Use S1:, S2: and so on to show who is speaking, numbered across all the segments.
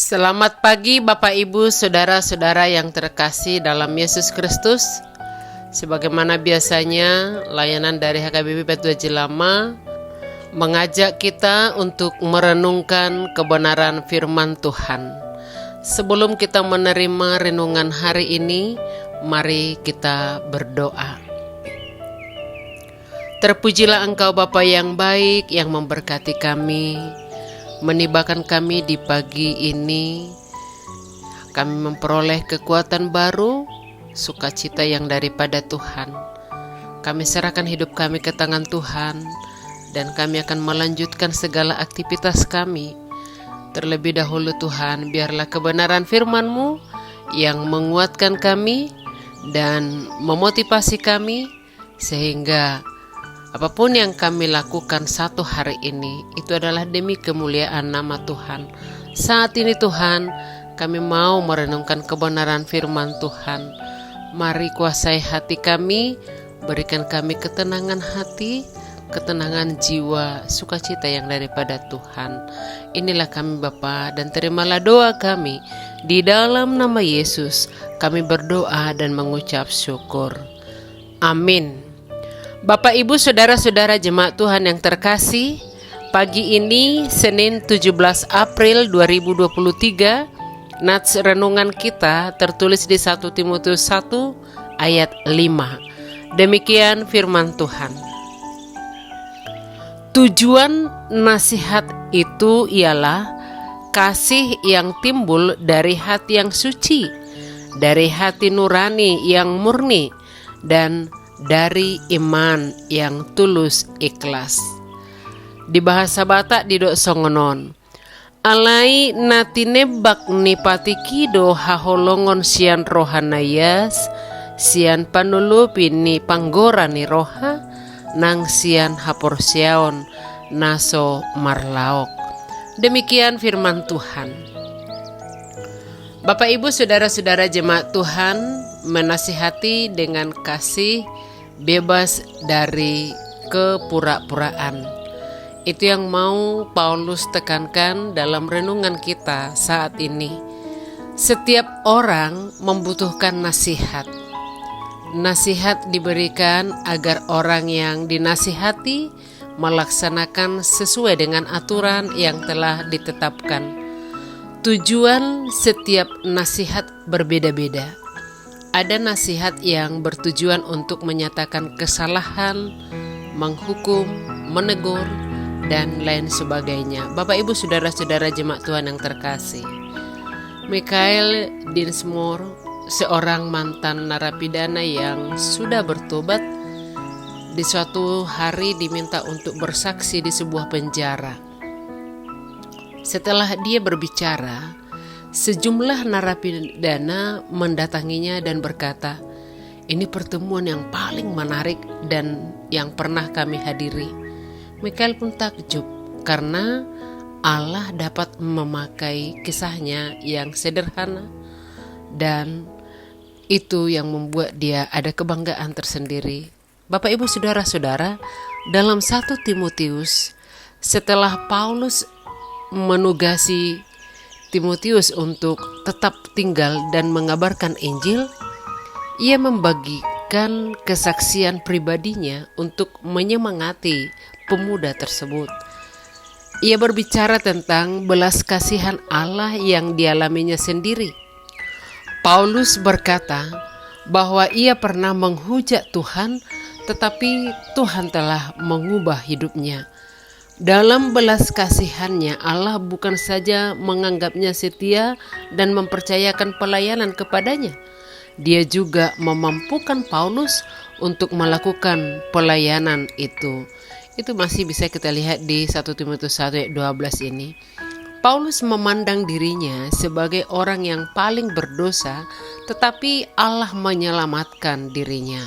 S1: Selamat pagi Bapak Ibu, Saudara-saudara yang terkasih dalam Yesus Kristus. Sebagaimana biasanya, layanan dari HKBP Batu Haji Lama mengajak kita untuk merenungkan kebenaran firman Tuhan. Sebelum kita menerima renungan hari ini, mari kita berdoa. Terpujilah Engkau Bapa yang baik yang memberkati kami, menibakan kami di pagi ini. Kami memperoleh kekuatan baru, sukacita yang daripada Tuhan. Kami serahkan hidup kami ke tangan Tuhan, dan kami akan melanjutkan segala aktivitas kami. Terlebih dahulu Tuhan, biarlah kebenaran firman-Mu yang menguatkan kami dan memotivasi kami, sehingga apapun yang kami lakukan satu hari ini, itu adalah demi kemuliaan nama Tuhan. Saat ini Tuhan, kami mau merenungkan kebenaran firman Tuhan. Mari kuasai hati kami, berikan kami ketenangan hati, ketenangan jiwa, sukacita yang daripada Tuhan. Inilah kami Bapa, dan terimalah doa kami. Di dalam nama Yesus, kami berdoa dan mengucap syukur. Amin. Bapak Ibu Saudara-saudara jemaat Tuhan yang terkasih, pagi ini Senin 17 April 2023, nats renungan kita tertulis di 1 Timotius 1 ayat 5. Demikian firman Tuhan. Tujuan nasihat itu ialah kasih yang timbul dari hati yang suci, dari hati nurani yang murni, dan dari iman yang tulus ikhlas. Di bahasa Batak didok songonon, alai natinebak nipatiki do haholongon sian rohanayas, sian panulupi ni panggora ni roha, nang sian haporsiaon naso marlaok. Demikian firman Tuhan. Bapak Ibu Saudara-saudara jemaat Tuhan, menasihati dengan kasih, bebas dari kepura-puraan. Itu yang mau Paulus tekankan dalam renungan kita saat ini. Setiap orang membutuhkan nasihat. Nasihat diberikan agar orang yang dinasihati melaksanakan sesuai dengan aturan yang telah ditetapkan. Tujuan setiap nasihat berbeda-beda. Ada nasihat yang bertujuan untuk menyatakan kesalahan, menghukum, menegur, dan lain sebagainya. Bapak Ibu Saudara-saudara jemaat Tuhan yang terkasih, Michael Dinsmore, seorang mantan narapidana yang sudah bertobat, di suatu hari diminta untuk bersaksi di sebuah penjara. Setelah dia berbicara, sejumlah narapidana mendatanginya dan berkata, "Ini pertemuan yang paling menarik dan yang pernah kami hadiri." Michael pun takjub karena Allah dapat memakai kisahnya yang sederhana, dan itu yang membuat dia ada kebanggaan tersendiri. Bapak Ibu Saudara-saudara, dalam 1 Timotius, setelah Paulus menugasi Timotius untuk tetap tinggal dan mengabarkan Injil, ia membagikan kesaksian pribadinya untuk menyemangati pemuda tersebut. Ia berbicara tentang belas kasihan Allah yang dialaminya sendiri. Paulus berkata bahwa ia pernah menghujat Tuhan, tetapi Tuhan telah mengubah hidupnya. Dalam belas kasihannya, Allah bukan saja menganggapnya setia dan mempercayakan pelayanan kepadanya. Dia juga memampukan Paulus untuk melakukan pelayanan itu. Itu masih bisa kita lihat di 1 Timotius 1 ayat 12 ini. Paulus memandang dirinya sebagai orang yang paling berdosa, tetapi Allah menyelamatkan dirinya.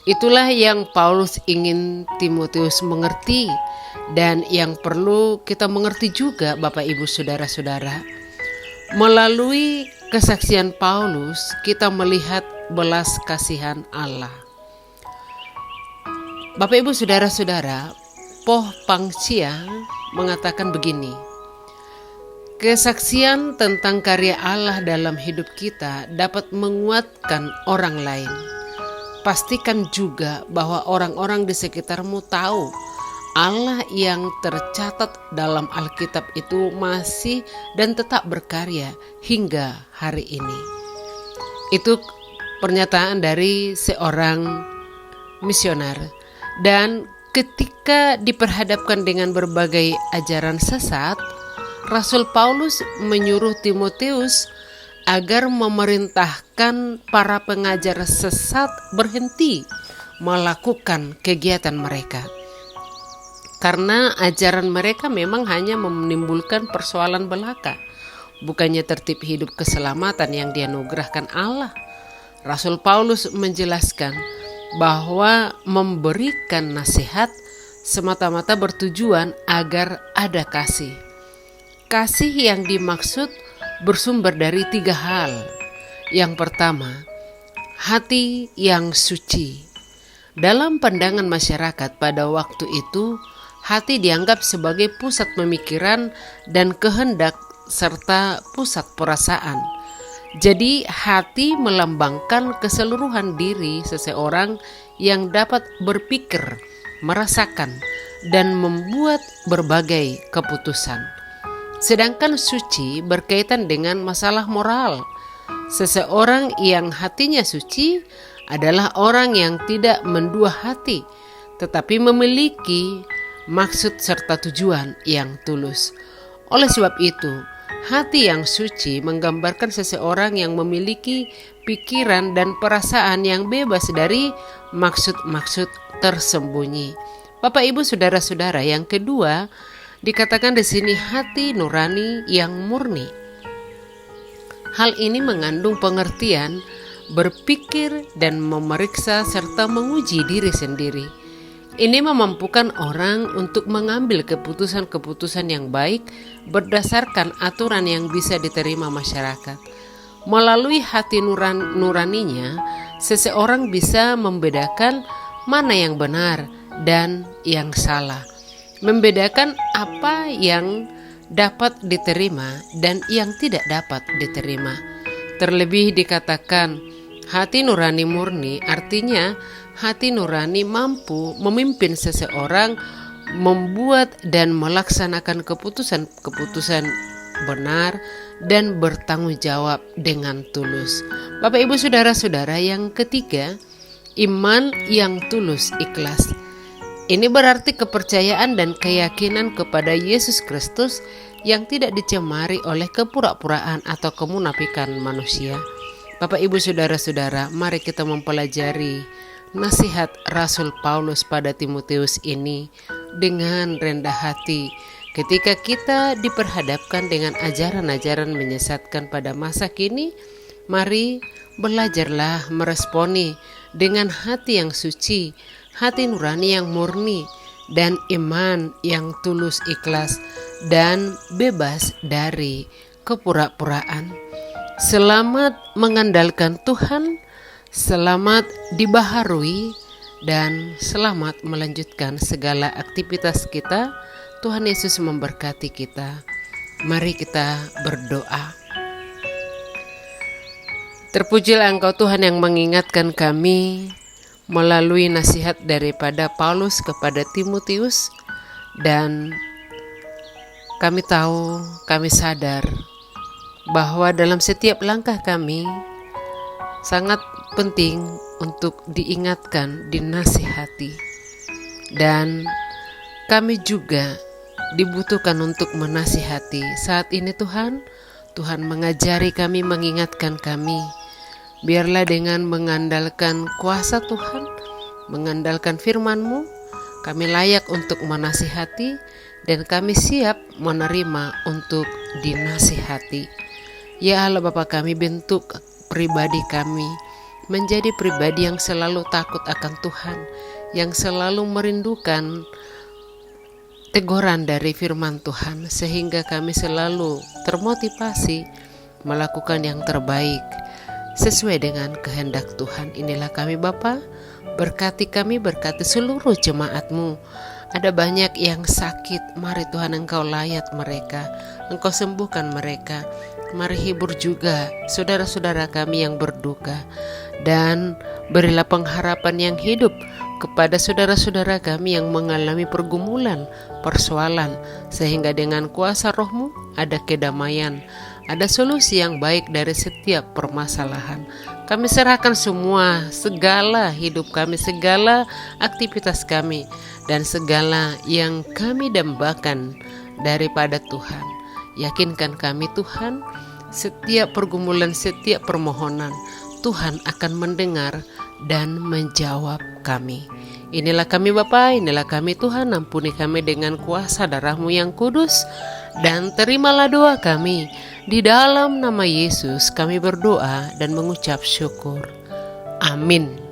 S1: Itulah yang Paulus ingin Timotius mengerti, dan yang perlu kita mengerti juga Bapak Ibu Saudara-saudara. Melalui kesaksian Paulus, kita melihat belas kasihan Allah. Bapak Ibu Saudara-saudara, Poh Pangcia mengatakan begini, Kesaksian tentang karya Allah dalam hidup kita dapat menguatkan orang lain. Pastikan juga bahwa orang-orang di sekitarmu tahu Allah yang tercatat dalam Alkitab itu masih dan tetap berkarya hingga hari ini. Itu pernyataan dari seorang misioner. Dan ketika diperhadapkan dengan berbagai ajaran sesat, Rasul Paulus menyuruh Timotius agar memerintahkan para pengajar sesat berhenti melakukan kegiatan mereka. Karena ajaran mereka memang hanya menimbulkan persoalan belaka, bukannya tertib hidup keselamatan yang dianugerahkan Allah. Rasul Paulus menjelaskan bahwa memberikan nasihat semata-mata bertujuan agar ada kasih. Kasih yang dimaksud bersumber dari 3 hal. Yang pertama, hati yang suci. Dalam pandangan masyarakat pada waktu itu, hati dianggap sebagai pusat pemikiran dan kehendak serta pusat perasaan. Jadi hati melambangkan keseluruhan diri seseorang yang dapat berpikir, merasakan, dan membuat berbagai keputusan. Sedangkan suci berkaitan dengan masalah moral. Seseorang yang hatinya suci adalah orang yang tidak mendua hati, tetapi memiliki maksud serta tujuan yang tulus. Oleh sebab itu, hati yang suci menggambarkan seseorang yang memiliki pikiran dan perasaan yang bebas dari maksud-maksud tersembunyi. Bapak, Ibu, saudara-saudara, yang kedua dikatakan di sini hati nurani yang murni. Hal ini mengandung pengertian berpikir dan memeriksa serta menguji diri sendiri. Ini memampukan orang untuk mengambil keputusan-keputusan yang baik berdasarkan aturan yang bisa diterima masyarakat. Melalui hati nuraninya, seseorang bisa membedakan mana yang benar dan yang salah, membedakan apa yang dapat diterima dan yang tidak dapat diterima. Terlebih dikatakan hati nurani murni, artinya hati nurani mampu memimpin seseorang membuat dan melaksanakan keputusan-keputusan benar dan bertanggung jawab dengan tulus. Bapak, Ibu, saudara-saudara, yang ketiga, iman yang tulus ikhlas. Ini berarti kepercayaan dan keyakinan kepada Yesus Kristus yang tidak dicemari oleh kepura-puraan atau kemunafikan manusia. Bapak, Ibu, saudara-saudara, mari kita mempelajari nasihat Rasul Paulus pada Timotius ini dengan rendah hati ketika kita diperhadapkan dengan ajaran-ajaran menyesatkan pada masa kini. Mari belajarlah meresponi dengan hati yang suci, hati nurani yang murni, dan iman yang tulus ikhlas dan bebas dari kepura-puraan. Selamat mengandalkan Tuhan, selamat dibaharui, dan selamat melanjutkan segala aktivitas kita. Tuhan Yesus memberkati kita. Mari kita berdoa. Terpujilah Engkau Tuhan yang mengingatkan kami melalui nasihat daripada Paulus kepada Timotius, dan kami tahu, kami sadar bahwa dalam setiap langkah kami sangat penting untuk diingatkan, dinasihati, dan kami juga dibutuhkan untuk menasihati. Saat ini Tuhan mengajari kami, mengingatkan kami. Biarlah dengan mengandalkan kuasa Tuhan, mengandalkan firman-Mu, kami layak untuk menasihati dan kami siap menerima untuk dinasihati. Ya Allah Bapa kami, bentuk pribadi kami menjadi pribadi yang selalu takut akan Tuhan, yang selalu merindukan teguran dari firman Tuhan, sehingga kami selalu termotivasi melakukan yang terbaik sesuai dengan kehendak Tuhan. Inilah kami Bapa, berkati kami, berkati seluruh jemaat-Mu, Ada banyak yang sakit, mari Tuhan Engkau layat mereka, Engkau sembuhkan mereka. Mari hibur juga saudara-saudara kami yang berduka, dan berilah pengharapan yang hidup kepada saudara-saudara kami yang mengalami pergumulan, persoalan, sehingga dengan kuasa Roh-Mu ada kedamaian, ada solusi yang baik dari setiap permasalahan. Kami serahkan semua, segala hidup kami, segala aktivitas kami, dan segala yang kami dambakan daripada Tuhan. Yakinkan kami Tuhan, setiap pergumulan, setiap permohonan, Tuhan akan mendengar dan menjawab kami. Inilah kami Bapa, inilah kami Tuhan, ampuni kami dengan kuasa darah-Mu yang kudus, dan terimalah doa kami. Di dalam nama Yesus kami berdoa dan mengucap syukur. Amin.